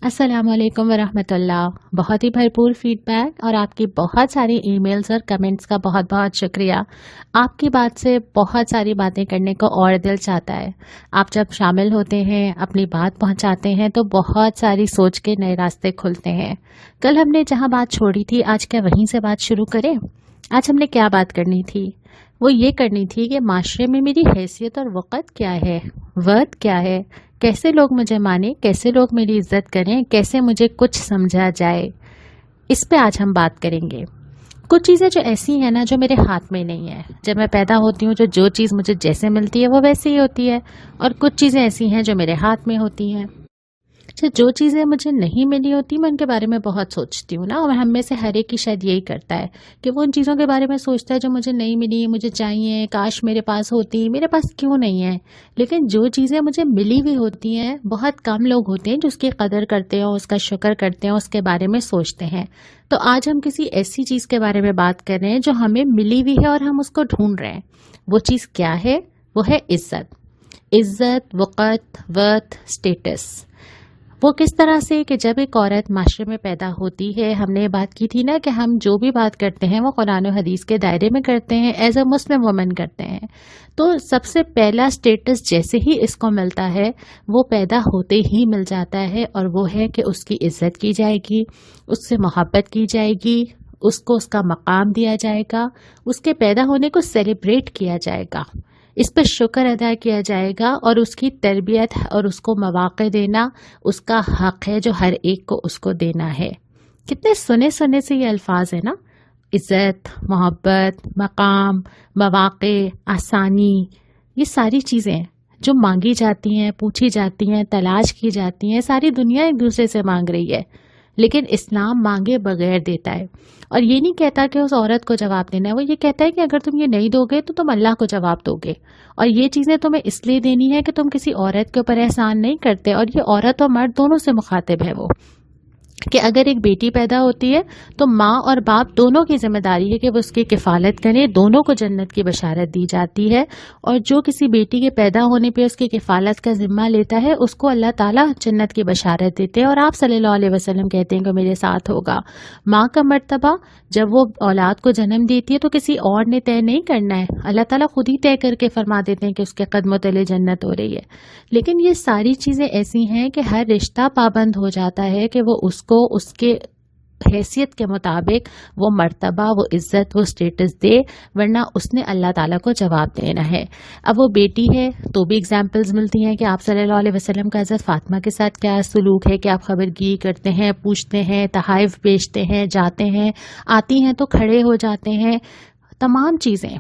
السلام علیکم ورحمۃ اللہ. بہت ہی بھرپور فیڈ بیک اور آپ کی بہت ساری ای میلز اور کمنٹس کا بہت بہت شکریہ. آپ کی بات سے بہت ساری باتیں کرنے کو اور دل چاہتا ہے. آپ جب شامل ہوتے ہیں، اپنی بات پہنچاتے ہیں تو بہت ساری سوچ کے نئے راستے کھلتے ہیں. کل ہم نے جہاں بات چھوڑی تھی آج کیا وہیں سے بات شروع کریں؟ آج ہم نے کیا بات کرنی تھی؟ وہ یہ کرنی تھی کہ معاشرے میں میری حیثیت اور وقت کیا ہے، ورتھ کیا ہے، کیسے لوگ مجھے مانیں، کیسے لوگ میری عزت کریں، کیسے مجھے کچھ سمجھا جائے. اس پہ آج ہم بات کریں گے. کچھ چیزیں جو ایسی ہیں نا جو میرے ہاتھ میں نہیں ہیں. جب میں پیدا ہوتی ہوں جو چیز مجھے جیسے ملتی ہے وہ ویسے ہی ہوتی ہے، اور کچھ چیزیں ایسی ہیں جو میرے ہاتھ میں ہوتی ہیں. جو چیزیں مجھے نہیں ملی ہوتی میں ان کے بارے میں بہت سوچتی ہوں نا. اور ہم میں سے ہر ایک کی شاید یہی کرتا ہے کہ وہ ان چیزوں کے بارے میں سوچتا ہے جو مجھے نہیں ملی، مجھے چاہیے، کاش میرے پاس ہوتی، میرے پاس کیوں نہیں ہے. لیکن جو چیزیں مجھے ملی ہوئی ہوتی ہیں بہت کم لوگ ہوتے ہیں جو اس کی قدر کرتے ہیں، اس کا شکر کرتے ہیں، اس کے بارے میں سوچتے ہیں. تو آج ہم کسی ایسی چیز کے بارے میں بات کر رہے ہیں جو ہمیں ملی ہوئی ہے اور ہم اس کو ڈھونڈ رہے ہیں. وہ چیز کیا ہے؟ وہ ہے عزت. عزت، وقت، ورتھ، اسٹیٹس. وہ کس طرح سے کہ جب ایک عورت معاشرے میں پیدا ہوتی ہے، ہم نے یہ بات کی تھی نا کہ ہم جو بھی بات کرتے ہیں وہ قرآن و حدیث کے دائرے میں کرتے ہیں، ایز اے مسلم وومن کرتے ہیں. تو سب سے پہلا اسٹیٹس جیسے ہی اس کو ملتا ہے وہ پیدا ہوتے ہی مل جاتا ہے، اور وہ ہے کہ اس کی عزت کی جائے گی، اس سے محبت کی جائے گی، اس کو اس کا مقام دیا جائے گا، اس کے پیدا ہونے کو سیلیبریٹ کیا جائے گا، اس پہ شکر ادا کیا جائے گا، اور اس کی تربیت اور اس کو مواقع دینا اس کا حق ہے جو ہر ایک کو اس کو دینا ہے. کتنے سنے سنے سے یہ الفاظ ہیں نا، عزت، محبت، مقام، مواقع، آسانی. یہ ساری چیزیں جو مانگی جاتی ہیں، پوچھی جاتی ہیں، تلاش کی جاتی ہیں، ساری دنیا ایک دوسرے سے مانگ رہی ہے، لیکن اسلام مانگے بغیر دیتا ہے. اور یہ نہیں کہتا کہ اس عورت کو جواب دینا ہے، وہ یہ کہتا ہے کہ اگر تم یہ نہیں دو گے تو تم اللہ کو جواب دو گے. اور یہ چیزیں تمہیں اس لیے دینی ہے کہ تم کسی عورت کے اوپر احسان نہیں کرتے. اور یہ عورت اور مرد دونوں سے مخاطب ہے وہ، کہ اگر ایک بیٹی پیدا ہوتی ہے تو ماں اور باپ دونوں کی ذمہ داری ہے کہ وہ اس کی کفالت کریں. دونوں کو جنت کی بشارت دی جاتی ہے، اور جو کسی بیٹی کے پیدا ہونے پہ اس کی کفالت کا ذمہ لیتا ہے اس کو اللہ تعالیٰ جنت کی بشارت دیتے ہیں. اور آپ صلی اللہ علیہ وسلم کہتے ہیں کہ میرے ساتھ ہوگا. ماں کا مرتبہ جب وہ اولاد کو جنم دیتی ہے تو کسی اور نے طے نہیں کرنا ہے، اللہ تعالیٰ خود ہی طے کر کے فرما دیتے ہیں کہ اس کے قدموں تلے جنت ہو رہی ہے. لیکن یہ ساری چیزیں ایسی ہیں کہ ہر رشتہ پابند ہو جاتا ہے کہ وہ اس کو اس کے حیثیت کے مطابق وہ مرتبہ، وہ عزت، وہ اسٹیٹس دے، ورنہ اس نے اللہ تعالیٰ کو جواب دینا ہے. اب وہ بیٹی ہے تو بھی اگزامپلز ملتی ہیں کہ آپ صلی اللہ علیہ وسلم کا حضرت فاطمہ کے ساتھ کیا سلوک ہے کہ آپ خبرگیری کرتے ہیں، پوچھتے ہیں، تحائف بیچتے ہیں، جاتے ہیں، آتی ہیں تو کھڑے ہو جاتے ہیں. تمام چیزیں.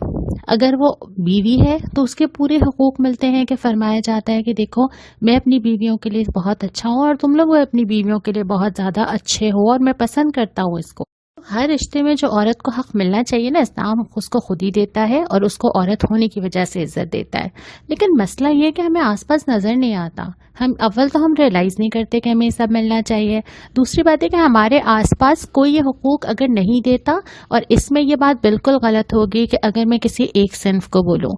اگر وہ بیوی ہے تو اس کے پورے حقوق ملتے ہیں کہ فرمایا جاتا ہے کہ دیکھو میں اپنی بیویوں کے لیے بہت اچھا ہوں اور تم لوگ اپنی بیویوں کے لیے بہت زیادہ اچھے ہو، اور میں پسند کرتا ہوں اس کو. ہر رشتے میں جو عورت کو حق ملنا چاہیے نا، اسلام اس کو خود ہی دیتا ہے اور اس کو عورت ہونے کی وجہ سے عزت دیتا ہے. لیکن مسئلہ یہ ہے کہ ہمیں آس پاس نظر نہیں آتا. اول تو ہم ریئلائز نہیں کرتے کہ ہمیں یہ سب ملنا چاہیے. دوسری بات ہے کہ ہمارے آس پاس کوئی یہ حقوق اگر نہیں دیتا، اور اس میں یہ بات بالکل غلط ہوگی کہ اگر میں کسی ایک صنف کو بولوں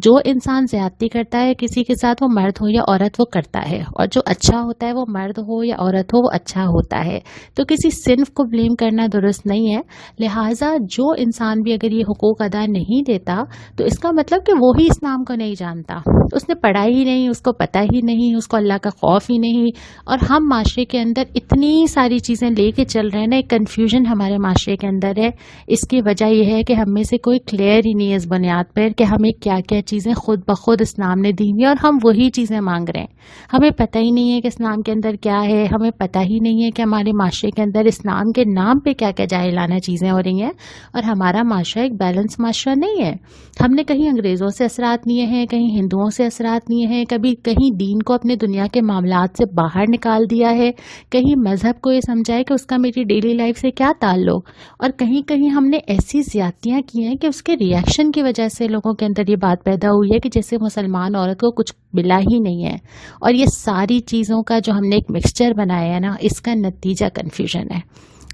جو انسان زیادتی کرتا ہے کسی کے ساتھ، وہ مرد ہو یا عورت، وہ کرتا ہے، اور جو اچھا ہوتا ہے وہ مرد ہو یا عورت ہو وہ اچھا ہوتا ہے. تو کسی صنف کو بلیم کرنا درست نہیں ہے. لہٰذا جو انسان بھی اگر یہ حقوق ادا نہیں دیتا تو اس کا مطلب کہ وہ ہی اسلام کو نہیں جانتا، اس نے پڑھا ہی نہیں، اس کو پتہ ہی نہیں، اس کو اللہ کا خوف ہی نہیں. اور ہم معاشرے کے اندر اتنی ساری چیزیں لے کے چل رہے ہیں نا، ایک کنفیوژن ہمارے معاشرے کے اندر ہے. اس کی وجہ یہ ہے کہ ہم میں سے کوئی کلیئر ہی نہیں ہے اس بنیاد پر کہ ہمیں کیا کیا چیزیں خود بخود اسلام نے دی ہیں اور ہم وہی چیزیں مانگ رہے ہیں. ہمیں پتہ ہی نہیں ہے کہ اسلام کے اندر کیا ہے، ہمیں پتہ ہی نہیں ہے کہ ہمارے معاشرے کے اندر اسلام کے نام پہ کیا کیا جاہلانہ چیزیں ہو رہی ہیں. اور ہمارا معاشرہ ایک بیلنس معاشرہ نہیں ہے. ہم نے کہیں انگریزوں سے اثرات لیے ہیں، کہیں ہندوؤں سے اثرات لیے ہیں، کبھی کہیں دین کو اپنے دنیا کے معاملات سے باہر نکال دیا ہے، کہیں مذہب کو یہ سمجھا ہے کہ اس کا میری ڈیلی لائف سے کیا تعلق، اور کہیں کہیں ہم نے ایسی زیادتیاں کی ہیں کہ اس کے ریئیکشن کی وجہ سے لوگوں کے اندر یہ بات پیدا ہوئی ہے کہ جیسے مسلمان عورت کو کچھ ملا ہی نہیں ہے. اور یہ ساری چیزوں کا جو ہم نے ایک مکسچر بنایا ہے نا، اس کا نتیجہ کنفیوژن ہے.